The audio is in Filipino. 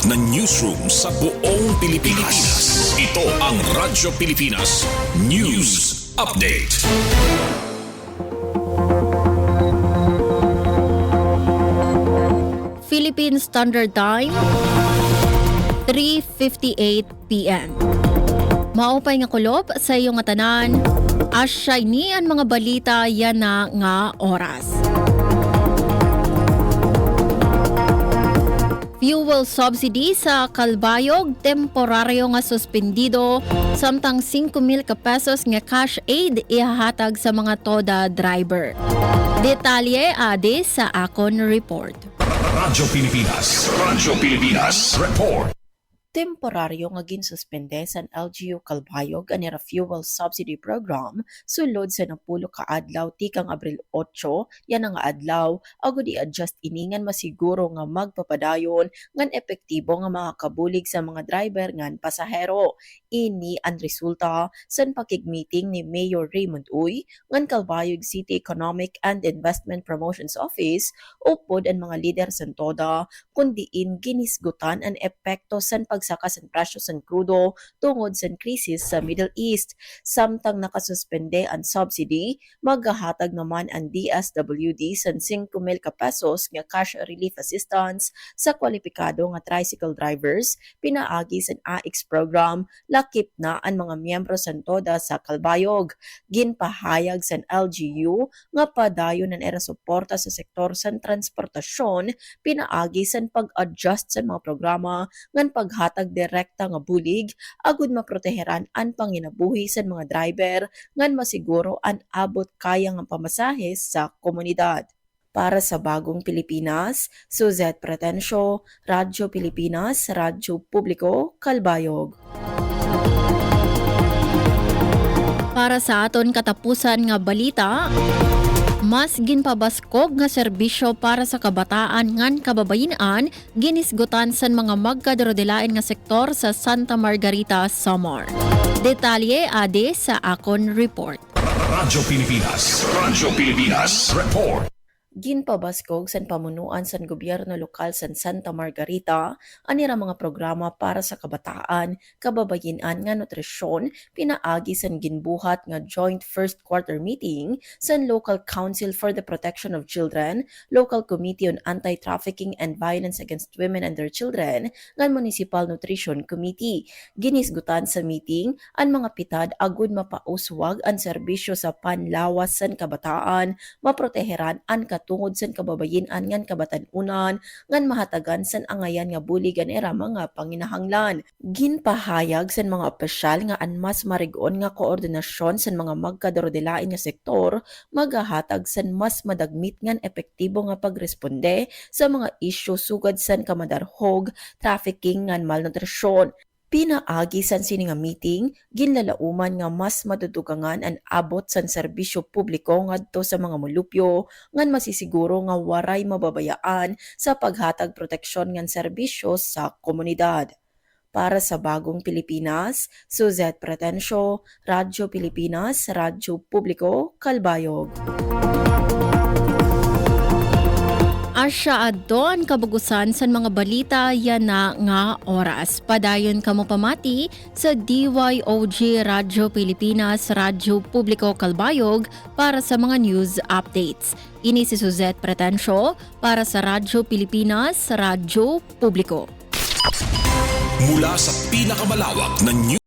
na newsroom sa buong Pilipinas. Ito ang Radyo Pilipinas News Update. Philippine Standard Time, 3:58 p.m. Maupay nga kulop sa iyong tanan, asyay ni ang mga balita yan na nga oras. Fuel subsidy sa Calbayog, temporaryo nga suspendido, samtang 5,000 ka pesos nga cash aid ihahatag sa mga toda driver. Detalye ade sa akon report. Radyo Pilipinas Report. Temporaryo nga ginsuspende sa LGU Calbayog anira fuel subsidy program sulod sa 10 ka adlaw tikang Abril 8 yan ang adlaw agud i-adjust iningan masiguro nga magpapadayon ngan epektibo nga makakabulig sa mga driver ngan pasahero. Ini ang resulta sa pakigmeeting ni Mayor Raymond Uy ngan Calbayog City Economic and Investment Promotions Office upod ang mga lider sa TODA kundiin ginisgutan ang epekto sa pagsaka sa presyo sa krudo tungod sa krisis sa Middle East. Samtang nakasuspende ang subsidy, maghahatag naman ang DSWD sa 5,000 ka pesos nga cash relief assistance sa kwalipikado nga tricycle drivers pinaagi sa AIX program lakip na ang mga miyembro sa TODA sa Calbayog. Ginpahayag sa LGU nga padayon ang era suporta sa sektor sa transportasyon pinaagi sa pag-adjust sa mga programa ngan paghatag direkta nga bulig agud maproteheran ang panginabuhi sa mga driver ngan masiguro ang abot kaya nga pamasahe sa komunidad. Para sa Bagong Pilipinas, Suzette Pretencio, Radyo Pilipinas, Radyo Publiko, Calbayog. Para sa aton katapusan nga balita, mas ginpabaskog nga serbisyo para sa kabataan ngan kababayen-an ginisgutan sa mga magkadarodelain nga sektor sa Santa Margarita, Samar. Detalye ade sa akon report. Radyo Pilipinas Report. Ginpabaskog sa pamunuan sa gobyerno lokal sa Santa Margarita anira mga programa para sa kabataan, kababayen-an nga nutrisyon pinaagi sa ginbuhat nga joint first quarter meeting sa Local Council for the Protection of Children, Local Committee on Anti-Trafficking and Violence Against Women and Their Children, nga Municipal Nutrition Committee. Ginisgutan sa meeting ang mga pitad agud mapauswag ang serbisyo sa panlawas sa kabataan, maproteheran ang tungod sa kababayen-an ngan kabatan-unan ngan mahatagan san angayan nga buligan era mga panginahanglan. Ginpahayag sa mga opisyal nga an mas marig-on nga koordinasyon sa mga magkadarodelain nga sektor magahatag sa mas madagmit ngan epektibo nga pagresponde sa mga isyu sugad sa kamadarhog, trafficking ngan malnutrisyon. Pinaagi sa sini nga meeting, ginlalauman nga mas madudugangan ang abot sa serbisyo publiko ngadto sa mga mulupyo ngan masisiguro nga waray mababayaan sa paghatag proteksyon ngan serbisyo sa komunidad. Para sa Bagong Pilipinas, Suzette Pretencio, Radyo Pilipinas, Radyo Publiko, Calbayog. Asya adon kabugusan sa mga balita yan na nga oras. Padayon kamo pamati sa DYOG Radyo Pilipinas, Radyo Publiko Calbayog para sa mga news updates. Ini si Suzette Pretencio para sa Radyo Pilipinas, Radyo Publiko. Mula sa pinakamalawak na news